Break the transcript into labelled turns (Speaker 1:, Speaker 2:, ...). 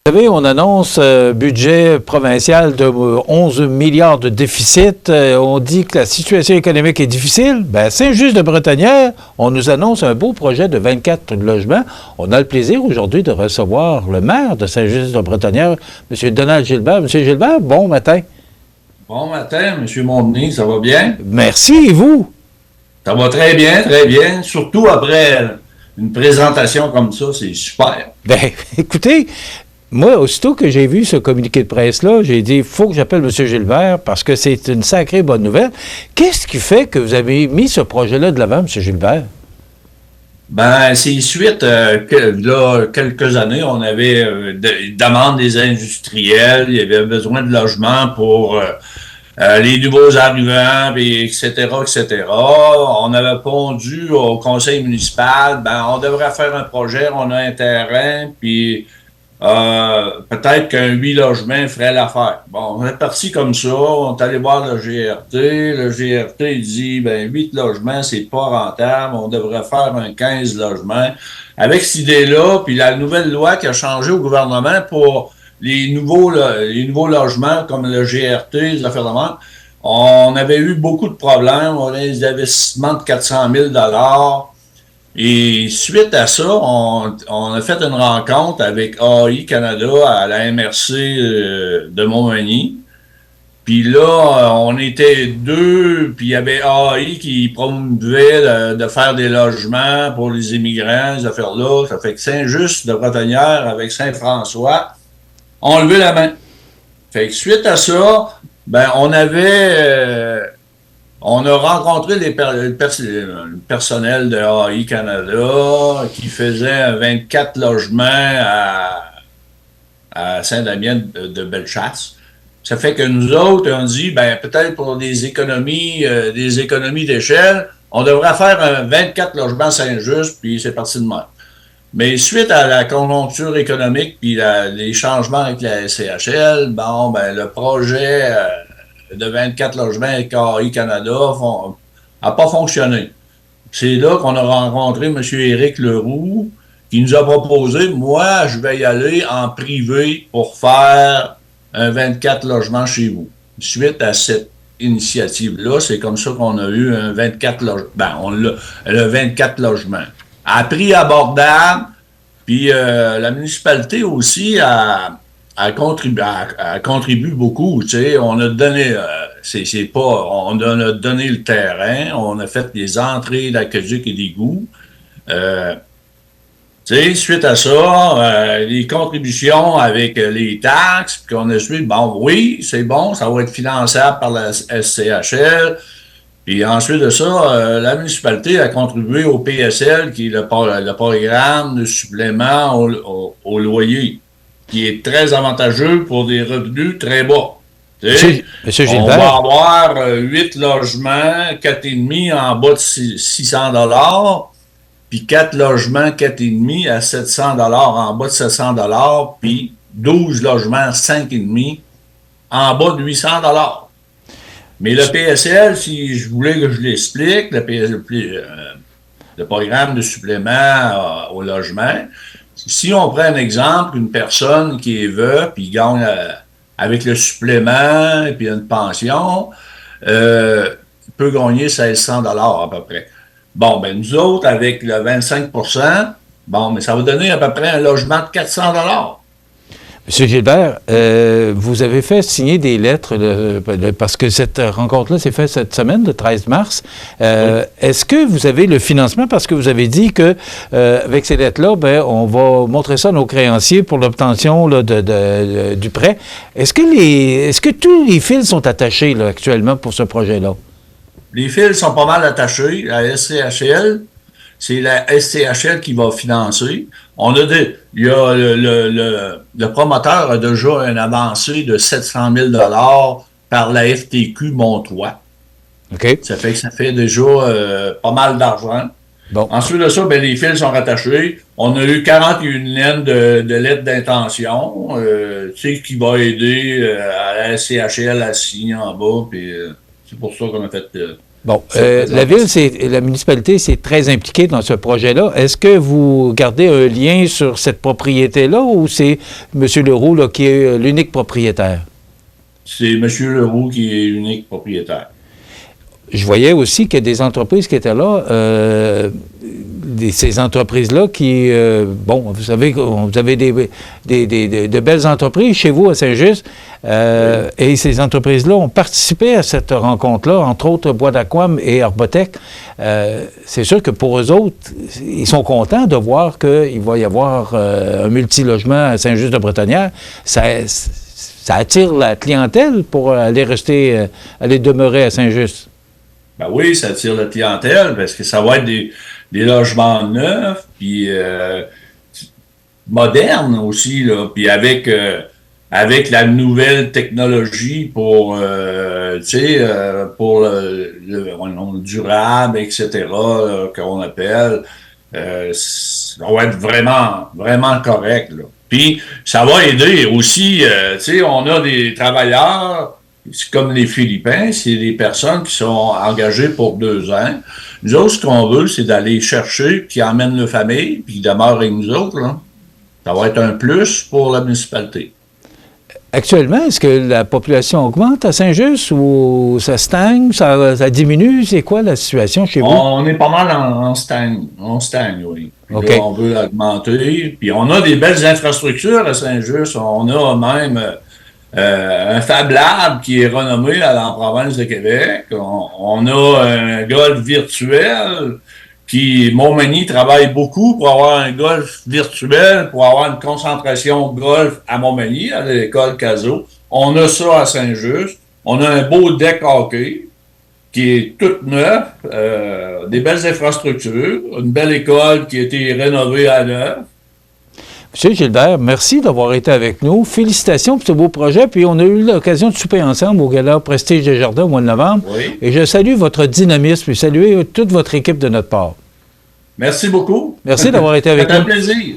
Speaker 1: Vous savez, on annonce budget provincial de 11 milliards de déficit. On dit que la situation économique est difficile. Bien, Saint-Just-de-Bretonneux, on nous annonce un beau projet de 24 logements. On a le plaisir aujourd'hui de recevoir le maire de Saint-Just-de-Bretonneux, M. Donald Gilbert. M. Gilbert, bon matin.
Speaker 2: Bon matin, M. Mondenay, ça va bien?
Speaker 1: Merci, et vous?
Speaker 2: Ça va très bien, très bien. Surtout après une présentation comme ça, c'est super.
Speaker 1: Bien, écoutez, moi, aussitôt que j'ai vu ce communiqué de presse-là, j'ai dit, il faut que j'appelle M. Gilbert parce que c'est une sacrée bonne nouvelle. Qu'est-ce qui fait que vous avez mis ce projet-là de l'avant, M. Gilbert?
Speaker 2: Ben, c'est suite là, quelques années, on avait des demandes des industriels, il y avait besoin de logements pour les nouveaux arrivants, puis etc., etc. On avait pondu au conseil municipal, ben, on devrait faire un projet, on a un terrain, puis peut-être qu'un 8 logements ferait l'affaire. Bon, on est parti comme ça, on est allé voir le GRT. Le GRT, il dit, ben, 8 logements, c'est pas rentable, on devrait faire un 15 logements. Avec cette idée-là, puis la nouvelle loi qui a changé au gouvernement pour les nouveaux logements, comme le GRT, les affaires de même, on avait eu beaucoup de problèmes, on a des investissements de 400 000 $. Et suite à ça, on a fait une rencontre avec AI Canada à la MRC de Montmagny. Puis là, on était deux, puis il y avait AI qui promouvait de faire des logements pour les immigrants, ces affaires-là. Ça fait que Saint-Just-de-Bretonneux avec Saint-François ont levé la main. Fait que suite à ça, ben on a rencontré le personnel de AI Canada qui faisait 24 logements à Saint-Damien de Bellechasse. Ça fait que nous autres, on dit, ben peut-être pour des économies d'échelle, on devrait faire un 24 logements Saint-Just, puis c'est parti de même. Mais suite à la conjoncture économique puis les changements avec la SCHL, bon, ben le projet de 24 logements avec AI Canada a pas fonctionné. C'est là qu'on a rencontré M. Éric Leroux, qui nous a proposé, moi, je vais y aller en privé pour faire un 24 logements chez vous. Suite à cette initiative-là, c'est comme ça qu'on a eu un 24 logements. Ben, le 24 logements. À prix abordable, puis la municipalité aussi a contribué beaucoup. Tu sais, on a donné, on a donné le terrain, on a fait des entrées d'aqueduc et d'égouts. Tu sais, suite à ça, les contributions avec les taxes, puis qu'on a suivi, bon, oui, c'est bon, ça va être finançable par la SCHL. Puis ensuite de ça, la municipalité a contribué au PSL, qui est le programme de supplément au loyer, qui est très avantageux pour des revenus très bas.
Speaker 1: Monsieur Gilbert.
Speaker 2: On va avoir 8 logements, 4,5 en bas de 600 $, puis 4 logements, 4,5 à 700 $ en bas de 700 $, puis 12 logements, 5,5 en bas de 800 $. Mais le PSL, si je voulais que je l'explique, le programme de supplément au logement, si on prend un exemple, une personne qui est veuve, puis gagne avec le supplément, et puis une pension, peut gagner 1 600 $ à peu près. Bon, ben nous autres, avec le 25 %, bon, mais ça va donner à peu près un logement de 400 $.
Speaker 1: Monsieur Gilbert, vous avez fait signer des lettres parce que cette rencontre-là s'est faite cette semaine, le 13 mars. Oui. Est-ce que vous avez le financement? Parce que vous avez dit que avec ces lettres-là, ben, on va montrer ça à nos créanciers pour l'obtention du prêt. Est-ce que tous les fils sont attachés là, actuellement pour ce projet-là?
Speaker 2: Les fils sont pas mal attachés. La SCHL, c'est la SCHL qui va financer. Il y a le promoteur a déjà une avancée de 700 000 $ par la FTQ Montois.
Speaker 1: OK.
Speaker 2: Ça fait que ça fait déjà pas mal d'argent.
Speaker 1: Bon.
Speaker 2: Ensuite de ça, ben, les fils sont rattachés. On a eu 41 lignes de lettres d'intention, tu sais, qui va aider à la SCHL à signer en bas. Puis c'est pour ça qu'on a fait
Speaker 1: Bon, la municipalité, c'est très impliquée dans ce projet-là. Est-ce que vous gardez un lien sur cette propriété-là ou c'est M. Leroux là, qui est l'unique propriétaire?
Speaker 2: C'est M. Leroux qui est l'unique propriétaire.
Speaker 1: Je voyais aussi qu'il y a des entreprises qui étaient là, ces entreprises-là qui, bon, vous savez, vous avez de belles entreprises chez vous à Saint-Just, et ces entreprises-là ont participé à cette rencontre-là, entre autres Bois d'Aquam et Arbotech. C'est sûr que pour eux autres, ils sont contents de voir qu'il va y avoir un multilogement à Saint-Just-de-Bretonnière. Ça attire la clientèle pour aller demeurer à Saint-Just.
Speaker 2: Ben oui, ça attire la clientèle parce que ça va être des logements neufs, puis modernes aussi, là, puis avec la nouvelle technologie pour, pour le durable, etc., là, qu'on appelle, ça va être vraiment, vraiment correct, là. Puis ça va aider aussi, on a des travailleurs. C'est comme les Philippins, c'est des personnes qui sont engagées pour 2 ans. Nous autres, ce qu'on veut, c'est d'aller chercher, qui emmènent leur famille, puis qui demeurent avec nous autres, là. Ça va être un plus pour la municipalité.
Speaker 1: Actuellement, est-ce que la population augmente à Saint-Just ou ça stagne, ça diminue? C'est quoi la situation chez vous?
Speaker 2: On est pas mal en stagne. On stagne, oui.
Speaker 1: Okay.
Speaker 2: Là, on veut augmenter. Puis on a des belles infrastructures à Saint-Just. On a même un Fab Lab qui est renommé dans la province de Québec. On a un golf virtuel qui, Montmagny travaille beaucoup pour avoir un golf virtuel, pour avoir une concentration golf à Montmagny, à l'école Cazot. On a ça à Saint-Just. On a un beau deck hockey qui est tout neuf, des belles infrastructures, une belle école qui a été rénovée à neuf.
Speaker 1: M. Gilbert, merci d'avoir été avec nous. Félicitations pour ce beau projet. Puis on a eu l'occasion de souper ensemble au Gala Prestige des Jardins au mois de novembre.
Speaker 2: Oui.
Speaker 1: Et je salue votre dynamisme et saluer toute votre équipe de notre part.
Speaker 2: Merci beaucoup.
Speaker 1: Merci d'avoir été avec nous.
Speaker 2: C'est un plaisir.